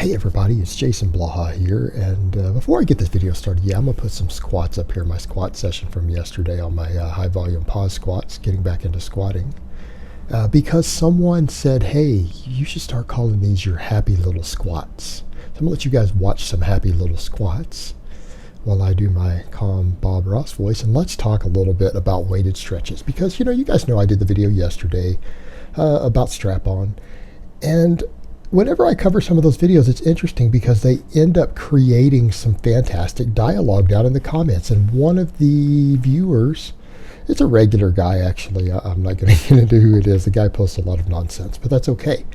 Hey everybody, it's Jason Blaha here, and before I get this video started, I'm going to put some squats up here, my squat session from yesterday on my high volume pause squats, getting back into squatting, because someone said, hey, you should start calling these your happy little squats. So I'm going to let you guys watch some happy little squats while I do my calm Bob Ross voice, and let's talk a little bit about weighted stretches, because you guys know I did the video yesterday about strap-on, and whenever I cover some of those videos, it's interesting because they end up creating some fantastic dialogue down in the comments. And one of the viewers, it's a regular guy actually, I'm not going to get into who it is. The guy posts a lot of nonsense, but that's okay.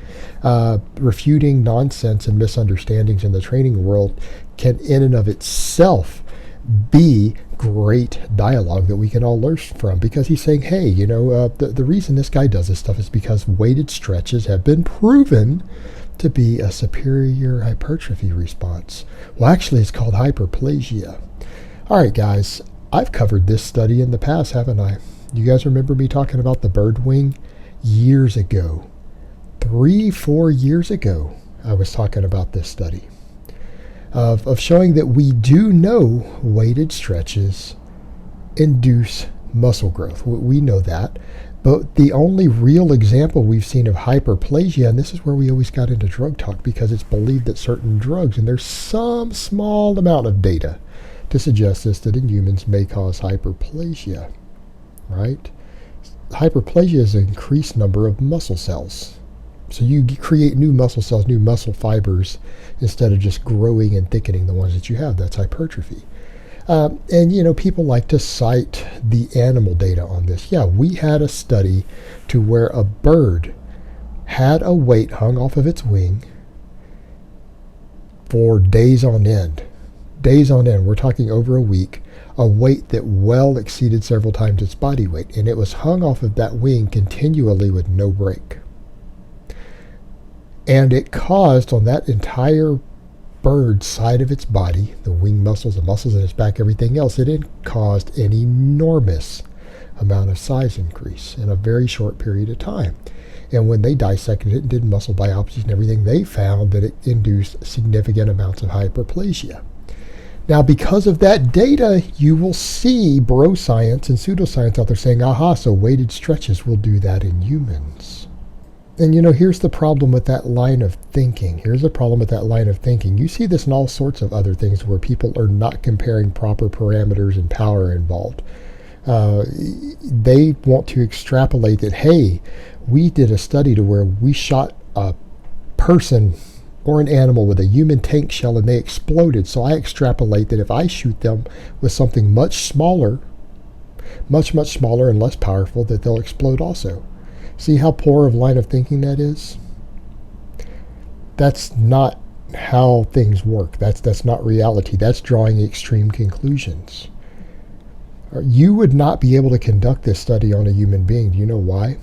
Refuting nonsense and misunderstandings in the training world can in and of itself be great dialogue that we can all learn from, because he's saying, hey, the reason this guy does this stuff is because weighted stretches have been proven to be a superior hypertrophy response. Well, actually, it's called hyperplasia. All right, guys, I've covered this study in the past, haven't I? You guys remember me talking about the bird wing years ago? 3-4 years ago, I was talking about this study of showing that we do know weighted stretches induce muscle growth. We know that. But the only real example we've seen of hyperplasia, and this is where we always got into drug talk, because it's believed that certain drugs, and there's some small amount of data to suggest this, that in humans may cause hyperplasia, right? Hyperplasia is an increased number of muscle cells. So you create new muscle cells, new muscle fibers, instead of just growing and thickening the ones that you have. That's hypertrophy. And people like to cite the animal data on this. Yeah, we had a study to where a bird had a weight hung off of its wing for days on end. Days on end, we're talking over a week, a weight that well exceeded several times its body weight. And it was hung off of that wing continually with no break. And it caused on that entire bird side of its body, the wing muscles, the muscles in its back, everything else, it caused an enormous amount of size increase in a very short period of time. And when they dissected it and did muscle biopsies and everything, they found that it induced significant amounts of hyperplasia. Now, because of that data, you will see bro science and pseudoscience out there saying, aha, so weighted stretches will do that in humans. And here's the problem with that line of thinking. You see this in all sorts of other things where people are not comparing proper parameters and power involved. They want to extrapolate that, hey, we did a study to where we shot a person or an animal with a human tank shell and they exploded. So I extrapolate that if I shoot them with something much smaller, much smaller and less powerful, that they'll explode also. See how poor of line of thinking that is? That's not how things work. That's not reality. That's drawing extreme conclusions. You would not be able to conduct this study on a human being. Do you know why?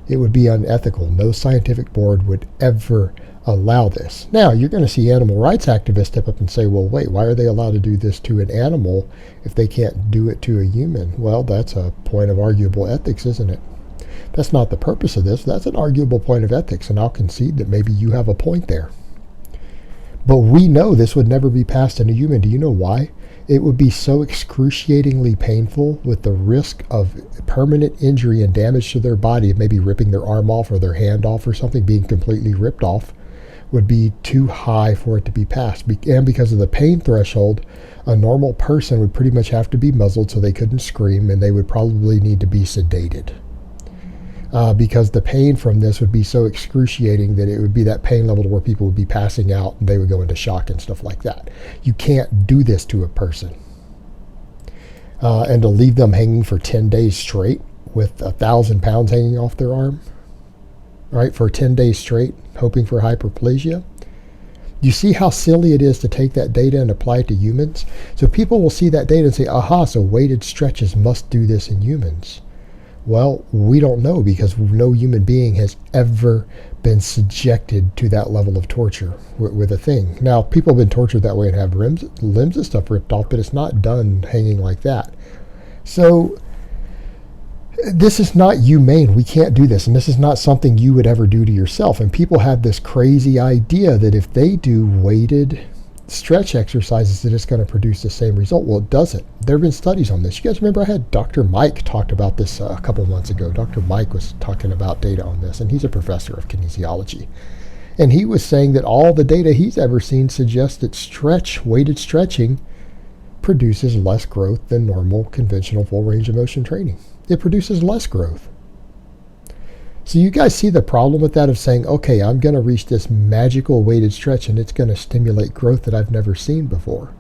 It would be unethical. No scientific board would ever allow this. Now, you're going to see animal rights activists step up and say, well, wait, why are they allowed to do this to an animal if they can't do it to a human? Well, that's a point of arguable ethics, isn't it? That's not the purpose of this. That's an arguable point of ethics, and I'll concede that maybe you have a point there. But we know this would never be passed in a human. Do you know why? It would be so excruciatingly painful, with the risk of permanent injury and damage to their body, maybe ripping their arm off or their hand off or something, being completely ripped off, would be too high for it to be passed. And because of the pain threshold, a normal person would pretty much have to be muzzled so they couldn't scream, and they would probably need to be sedated. Because the pain from this would be so excruciating that it would be that pain level to where people would be passing out and they would go into shock and stuff like that. You can't do this to a person. And to leave them hanging for 10 days straight with 1,000 pounds hanging off their arm, right, for 10 days straight, hoping for hyperplasia. You see how silly it is to take that data and apply it to humans? So people will see that data and say, aha, so weighted stretches must do this in humans. Well, we don't know, because no human being has ever been subjected to that level of torture with a thing. Now, people have been tortured that way and have limbs and stuff ripped off, but it's not done hanging like that. So This is not humane. We can't do this. And this is not something you would ever do to yourself. And people have this crazy idea that if they do weighted stretch exercises that it's going to produce the same result. Well, it doesn't. There have been studies on this. You guys remember I had Dr. Mike talked about this a couple months ago. Dr. Mike was talking about data on this, and he's a professor of kinesiology. And he was saying that all the data he's ever seen suggests that weighted stretching produces less growth than normal conventional full range of motion training. It produces less growth. So you guys see the problem with that of saying, okay, I'm going to reach this magical weighted stretch and it's going to stimulate growth that I've never seen before.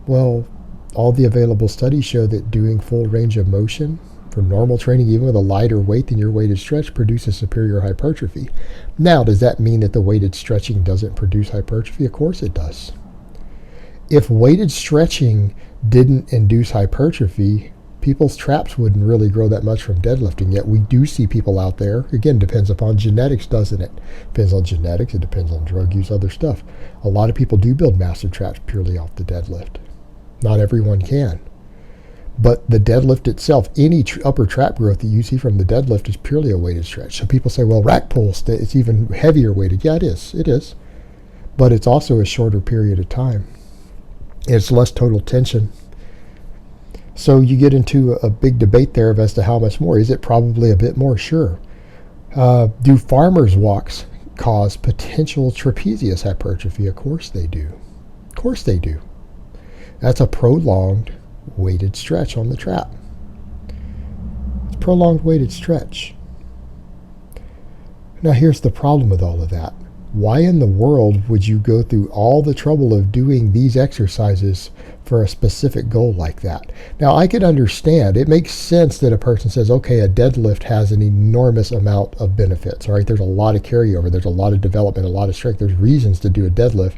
Well, all the available studies show that doing full range of motion for normal training, even with a lighter weight than your weighted stretch, produces superior hypertrophy. Now, does that mean that the weighted stretching doesn't produce hypertrophy? Of course it does. If weighted stretching didn't induce hypertrophy, people's traps wouldn't really grow that much from deadlifting. Yet we do see people out there, again, depends upon genetics, doesn't it? Depends on genetics, it depends on drug use, other stuff. A lot of people do build massive traps purely off the deadlift. Not everyone can. But the deadlift itself, any upper trap growth that you see from the deadlift is purely a weighted stretch. So people say, well, rack pulls, it's even heavier weighted. Yeah, it is. But it's also a shorter period of time. It's less total tension. So you get into a big debate there as to how much more. Is it probably a bit more? Sure. Do farmers' walks cause potential trapezius hypertrophy? Of course they do. Of course they do. That's a prolonged weighted stretch on the trap. It's a prolonged weighted stretch. Now here's the problem with all of that. Why in the world would you go through all the trouble of doing these exercises for a specific goal like that? Now, I could understand. It makes sense that a person says, okay, a deadlift has an enormous amount of benefits, all right? There's a lot of carryover. There's a lot of development, a lot of strength. There's reasons to do a deadlift.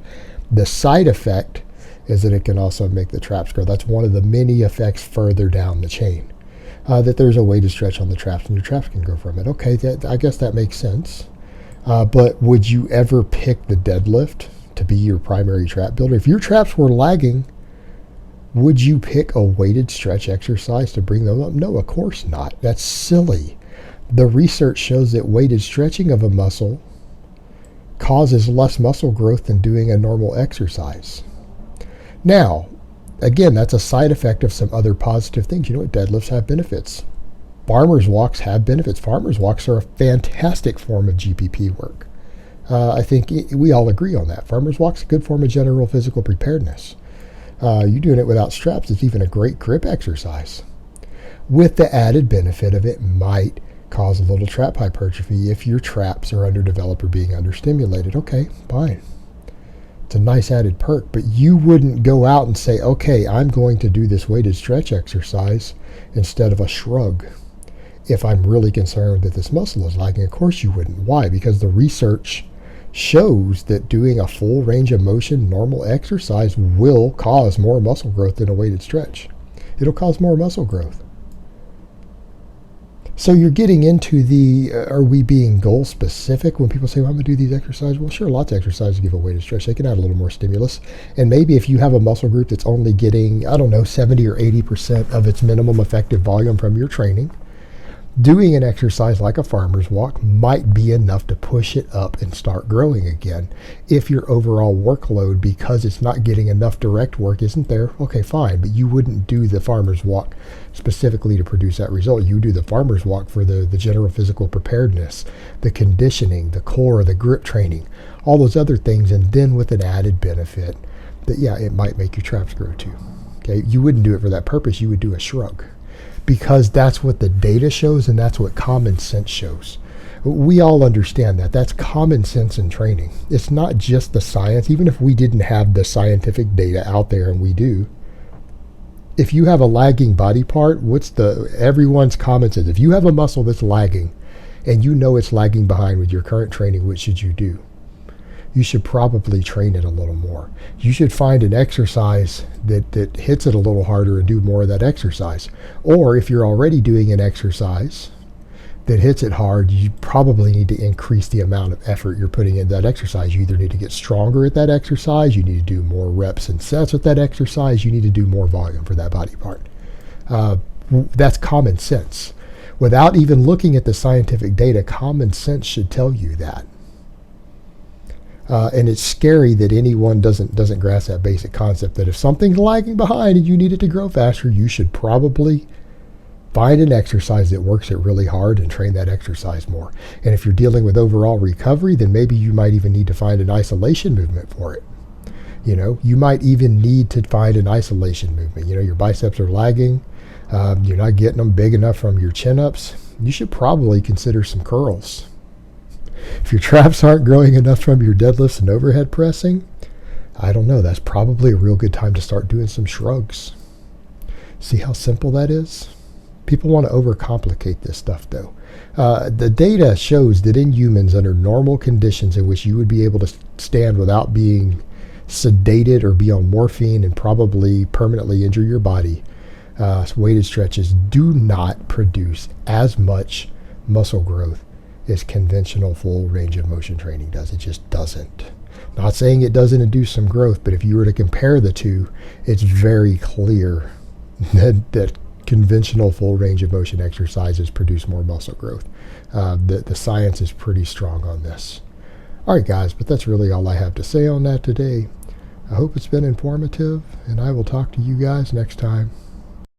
The side effect is that it can also make the traps grow. That's one of the many effects further down the chain, that there's a way to stretch on the traps and your traps can grow from it. Okay, I guess that makes sense. But would you ever pick the deadlift to be your primary trap builder? If your traps were lagging, would you pick a weighted stretch exercise to bring them up? No, of course not. That's silly. The research shows that weighted stretching of a muscle causes less muscle growth than doing a normal exercise. Now, again, that's a side effect of some other positive things. You know what? Deadlifts have benefits. Farmers' walks have benefits. Farmers' walks are a fantastic form of GPP work. I think we all agree on that. Farmers' walks a good form of general physical preparedness. You doing it without straps is even a great grip exercise. With the added benefit of it might cause a little trap hypertrophy if your traps are underdeveloped or being understimulated. Okay, fine. It's a nice added perk, but you wouldn't go out and say, okay, I'm going to do this weighted stretch exercise instead of a shrug. If I'm really concerned that this muscle is lagging, of course you wouldn't. Why? Because the research shows that doing a full range of motion normal exercise will cause more muscle growth than a weighted stretch. It'll cause more muscle growth. So you're getting into the, are we being goal specific when people say, well, I'm going to do these exercises? Well, sure, lots of exercises give a weighted stretch. They can add a little more stimulus. And maybe if you have a muscle group that's only getting, 70 or 80% of its minimum effective volume from your training, doing an exercise like a farmer's walk might be enough to push it up and start growing again. If your overall workload, because it's not getting enough direct work, isn't there, okay, fine, but you wouldn't do the farmer's walk specifically to produce that result. You do the farmer's walk for the general physical preparedness, the conditioning, the core, the grip training, all those other things, and then with an added benefit that, yeah, it might make your traps grow too. Okay, you wouldn't do it for that purpose. You would do a shrug, because that's what the data shows and that's what common sense shows. We all understand that. That's common sense in training. It's not just the science. Even if we didn't have the scientific data out there, and we do, if you have a lagging body part, everyone's common sense? If you have a muscle that's lagging and you know it's lagging behind with your current training, what should you do? You should probably train it a little more. You should find an exercise that hits it a little harder and do more of that exercise. Or if you're already doing an exercise that hits it hard, you probably need to increase the amount of effort you're putting in that exercise. You either need to get stronger at that exercise, you need to do more reps and sets with that exercise, you need to do more volume for that body part. That's common sense. Without even looking at the scientific data, common sense should tell you that. And it's scary that anyone doesn't grasp that basic concept that if something's lagging behind and you need it to grow faster, you should probably find an exercise that works it really hard and train that exercise more. And if you're dealing with overall recovery, then maybe you might even need to find an isolation movement for it. You might even need to find an isolation movement. Your biceps are lagging. You're not getting them big enough from your chin-ups. You should probably consider some curls. If your traps aren't growing enough from your deadlifts and overhead pressing, I don't know, that's probably a real good time to start doing some shrugs. See how simple that is? People want to overcomplicate this stuff, though. The data shows that in humans, under normal conditions in which you would be able to stand without being sedated or be on morphine and probably permanently injure your body, weighted stretches do not produce as much muscle growth as conventional full range of motion training does. It just doesn't. Not saying it doesn't induce some growth, but if you were to compare the two, it's very clear that conventional full range of motion exercises produce more muscle growth. The science is pretty strong on this. All right, guys, but that's really all I have to say on that today. I hope it's been informative, and I will talk to you guys next time.